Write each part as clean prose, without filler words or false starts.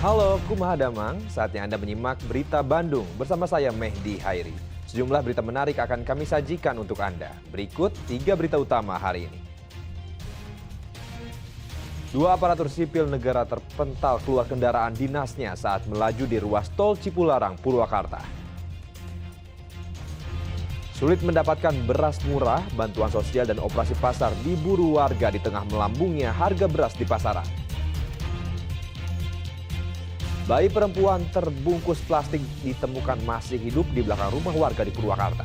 Halo Kumaha Damang, saatnya Anda menyimak Berita Bandung bersama saya Mehdi Hairi. Sejumlah berita menarik akan kami sajikan untuk Anda. Berikut 3 berita utama hari ini. 2 aparatur sipil negara terpental keluar kendaraan dinasnya saat melaju di ruas tol Cipularang, Purwakarta. Sulit mendapatkan beras murah, bantuan sosial dan operasi pasar diburu warga di tengah melambungnya harga beras di pasaran. Bayi perempuan terbungkus plastik ditemukan masih hidup di belakang rumah warga di Purwakarta.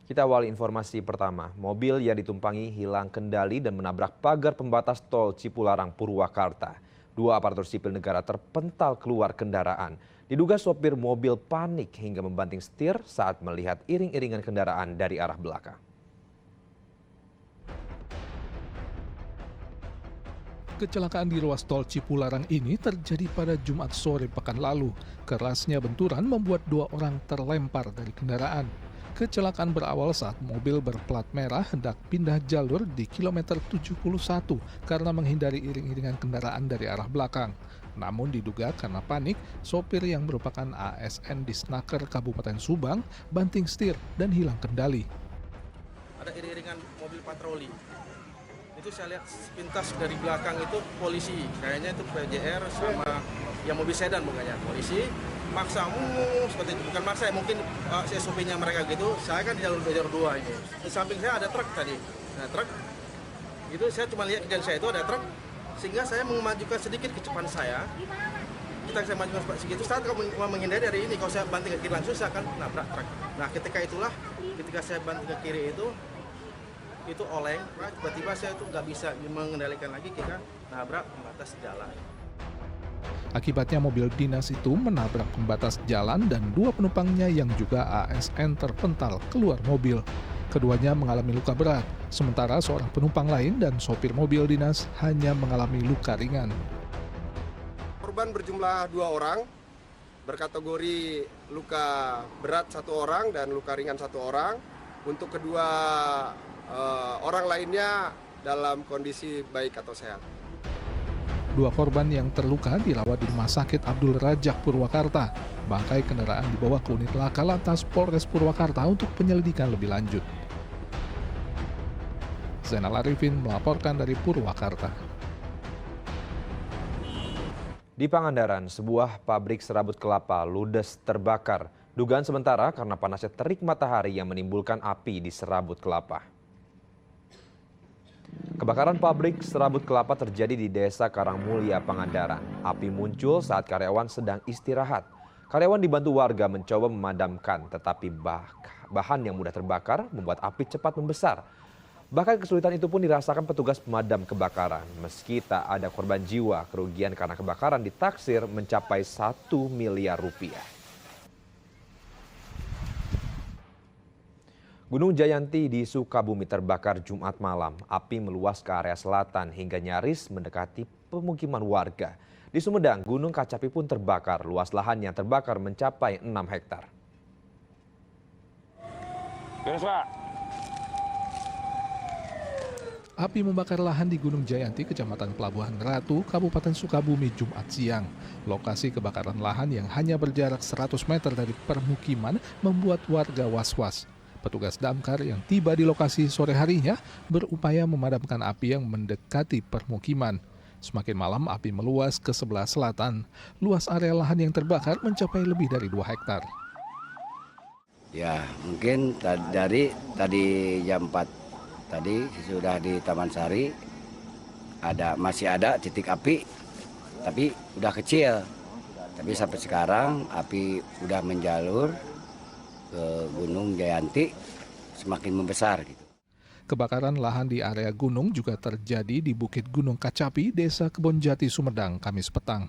Kita awali informasi pertama. Mobil yang ditumpangi hilang kendali dan menabrak pagar pembatas tol Cipularang, Purwakarta. 2 aparatur sipil negara terpental keluar kendaraan. Diduga sopir mobil panik hingga membanting setir saat melihat iring-iringan kendaraan dari arah belakang. Kecelakaan di ruas tol Cipularang ini terjadi pada Jumat sore pekan lalu. Kerasnya benturan membuat 2 orang terlempar dari kendaraan. Kecelakaan berawal saat mobil berplat merah hendak pindah jalur di kilometer 71 karena menghindari iring-iringan kendaraan dari arah belakang. Namun diduga karena panik, sopir yang merupakan ASN di Snaker Kabupaten Subang banting setir dan hilang kendali. Ada iring-iringan mobil patroli. Itu saya lihat sepintas dari belakang itu polisi, kayaknya itu PJR sama yang mobil sedan bukannya. Polisi maksa, seperti itu bukan maksa ya, mungkin SOP-nya mereka gitu. Saya kan di jalur 2 ini. Di samping saya ada truk tadi. Nah, truk itu saya cuma lihat di saya itu ada truk, sehingga saya memajukan sedikit kecepatan saya. Saya majukan segitu, saat mau menghindari dari ini, kalau saya banting ke kiri langsung saya akan nabrak truk. Nah, ketika saya banting ke kiri itu oleng, tiba-tiba saya itu nggak bisa mengendalikan lagi, kita nabrak pembatas jalan. Akibatnya mobil dinas itu menabrak pembatas jalan dan 2 penumpangnya yang juga ASN terpental keluar mobil. Keduanya mengalami luka berat, sementara seorang penumpang lain dan sopir mobil dinas hanya mengalami luka ringan. Korban berjumlah 2 orang, berkategori luka berat 1 orang dan luka ringan 1 orang. Untuk kedua orang lainnya dalam kondisi baik atau sehat. 2 korban yang terluka dirawat di Rumah Sakit Abdul Rajak Purwakarta. Bangkai kendaraan dibawa ke unit laka lantas Polres Purwakarta untuk penyelidikan lebih lanjut. Zainal Arifin melaporkan dari Purwakarta. Di Pangandaran, sebuah pabrik serabut kelapa ludes terbakar. Dugaan sementara karena panasnya terik matahari yang menimbulkan api di serabut kelapa. Kebakaran pabrik serabut kelapa terjadi di Desa Karangmulia, Pangandaran. Api muncul saat karyawan sedang istirahat. Karyawan dibantu warga mencoba memadamkan, tetapi bahan yang mudah terbakar membuat api cepat membesar. Bahkan kesulitan itu pun dirasakan petugas pemadam kebakaran. Meski tak ada korban jiwa, kerugian karena kebakaran ditaksir mencapai 1 miliar rupiah. Gunung Jayanti di Sukabumi terbakar Jumat malam. Api meluas ke area selatan hingga nyaris mendekati pemukiman warga. Di Sumedang, Gunung Kacapi pun terbakar. Luas lahan yang terbakar mencapai 6 hektar. Api membakar lahan di Gunung Jayanti, Kecamatan Pelabuhan Ratu, Kabupaten Sukabumi, Jumat siang. Lokasi kebakaran lahan yang hanya berjarak 100 meter dari permukiman membuat warga was-was. Petugas damkar yang tiba di lokasi sore harinya berupaya memadamkan api yang mendekati permukiman. Semakin malam api meluas ke sebelah selatan. Luas area lahan yang terbakar mencapai lebih dari 2 hektar. Ya, mungkin dari tadi jam 4 tadi sudah di Taman Sari masih ada titik api, tapi udah kecil. Tapi sampai sekarang api udah menjalur ke Gunung Jayanti, semakin membesar gitu. Kebakaran lahan di area gunung juga terjadi di Bukit Gunung Kacapi, Desa Kebonjati, Sumedang, Kamis petang.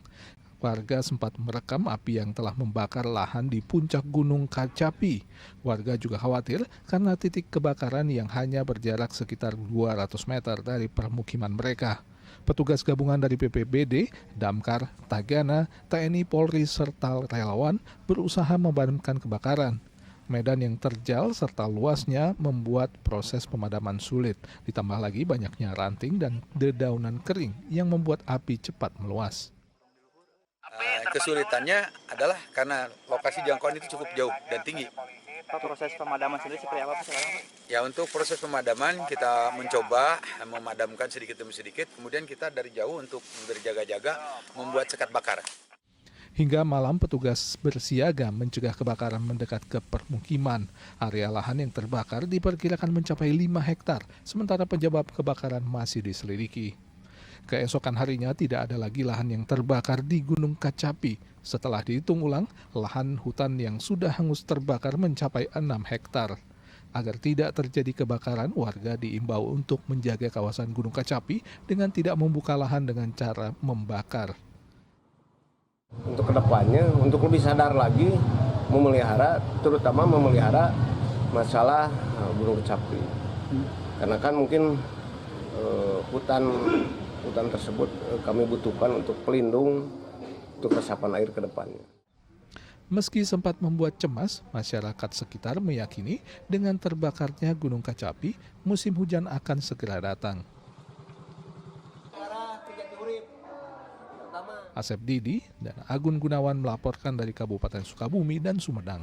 Warga sempat merekam api yang telah membakar lahan di puncak Gunung Kacapi. Warga juga khawatir karena titik kebakaran yang hanya berjarak sekitar 200 meter dari permukiman mereka. Petugas gabungan dari BPBD, Damkar, Tagana, TNI, Polri, serta relawan berusaha memadamkan kebakaran. Medan yang terjal serta luasnya membuat proses pemadaman sulit. Ditambah lagi banyaknya ranting dan dedaunan kering yang membuat api cepat meluas. Kesulitannya adalah karena lokasi jangkauan itu cukup jauh dan tinggi. Pak, proses pemadaman sendiri seperti apa sekarang, Pak? Ya, untuk proses pemadaman kita mencoba memadamkan sedikit demi sedikit, kemudian kita dari jauh untuk berjaga-jaga membuat sekat bakar. Hingga malam petugas bersiaga mencegah kebakaran mendekat ke permukiman. Area lahan yang terbakar diperkirakan mencapai 5 hektar, sementara penyebab kebakaran masih diselidiki. Keesokan harinya tidak ada lagi lahan yang terbakar di Gunung Kacapi. Setelah dihitung ulang, lahan hutan yang sudah hangus terbakar mencapai 6 hektar. Agar tidak terjadi kebakaran, warga diimbau untuk menjaga kawasan Gunung Kacapi dengan tidak membuka lahan dengan cara membakar. Untuk kedepannya, untuk lebih sadar lagi memelihara, terutama memelihara masalah Gunung Kacapi. Karena kan mungkin hutan tersebut kami butuhkan untuk pelindung untuk resapan air ke depannya. Meski sempat membuat cemas, masyarakat sekitar meyakini dengan terbakarnya Gunung Kacapi, musim hujan akan segera datang. Asep Didi dan Agun Gunawan melaporkan dari Kabupaten Sukabumi dan Sumedang.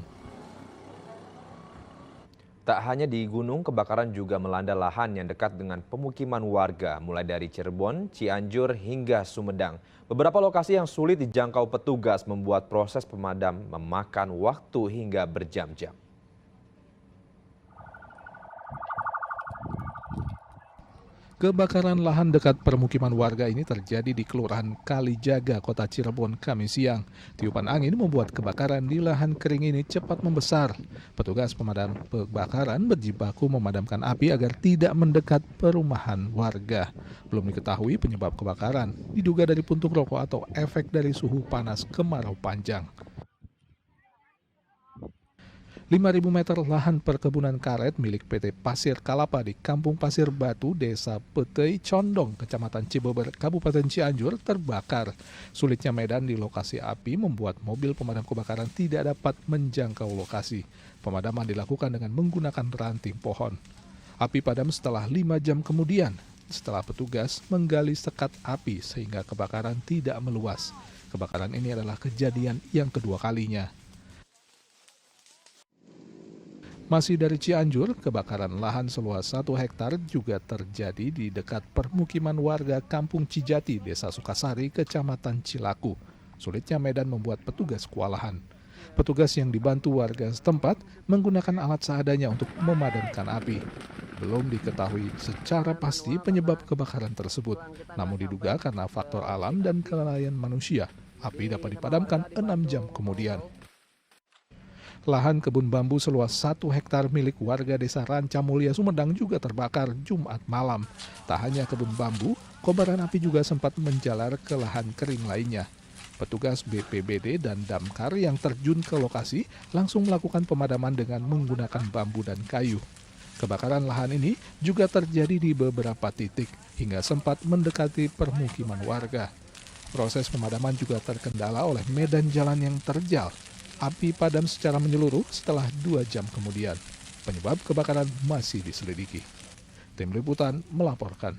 Tak hanya di gunung, kebakaran juga melanda lahan yang dekat dengan pemukiman warga, mulai dari Cirebon, Cianjur, hingga Sumedang. Beberapa lokasi yang sulit dijangkau petugas membuat proses pemadam memakan waktu hingga berjam-jam. Kebakaran lahan dekat permukiman warga ini terjadi di Kelurahan Kalijaga, Kota Cirebon, Kamis siang. Tiupan angin membuat kebakaran di lahan kering ini cepat membesar. Petugas pemadam kebakaran berjibaku memadamkan api agar tidak mendekat perumahan warga. Belum diketahui penyebab kebakaran, diduga dari puntung rokok atau efek dari suhu panas kemarau panjang. 5.000 meter lahan perkebunan karet milik PT Pasir Kalapa di Kampung Pasir Batu, Desa Petei Condong, Kecamatan Cibeber, Kabupaten Cianjur terbakar. Sulitnya medan di lokasi api membuat mobil pemadam kebakaran tidak dapat menjangkau lokasi. Pemadaman dilakukan dengan menggunakan ranting pohon. Api padam setelah 5 jam kemudian, setelah petugas menggali sekat api sehingga kebakaran tidak meluas. Kebakaran ini adalah kejadian yang kedua kalinya. Masih dari Cianjur, kebakaran lahan seluas 1 hektar juga terjadi di dekat permukiman warga Kampung Cijati, Desa Sukasari, Kecamatan Cilaku. Sulitnya medan membuat petugas kewalahan. Petugas yang dibantu warga setempat menggunakan alat seadanya untuk memadamkan api. Belum diketahui secara pasti penyebab kebakaran tersebut, namun diduga karena faktor alam dan kelalaian manusia. Api dapat dipadamkan 6 jam kemudian. Lahan kebun bambu seluas 1 hektar milik warga Desa Ranca Mulia, Sumedang juga terbakar Jumat malam. Tak hanya kebun bambu, kobaran api juga sempat menjalar ke lahan kering lainnya. Petugas BPBD dan damkar yang terjun ke lokasi langsung melakukan pemadaman dengan menggunakan bambu dan kayu. Kebakaran lahan ini juga terjadi di beberapa titik hingga sempat mendekati permukiman warga. Proses pemadaman juga terkendala oleh medan jalan yang terjal. Api padam secara menyeluruh setelah 2 jam kemudian. Penyebab kebakaran masih diselidiki. Tim Liputan melaporkan.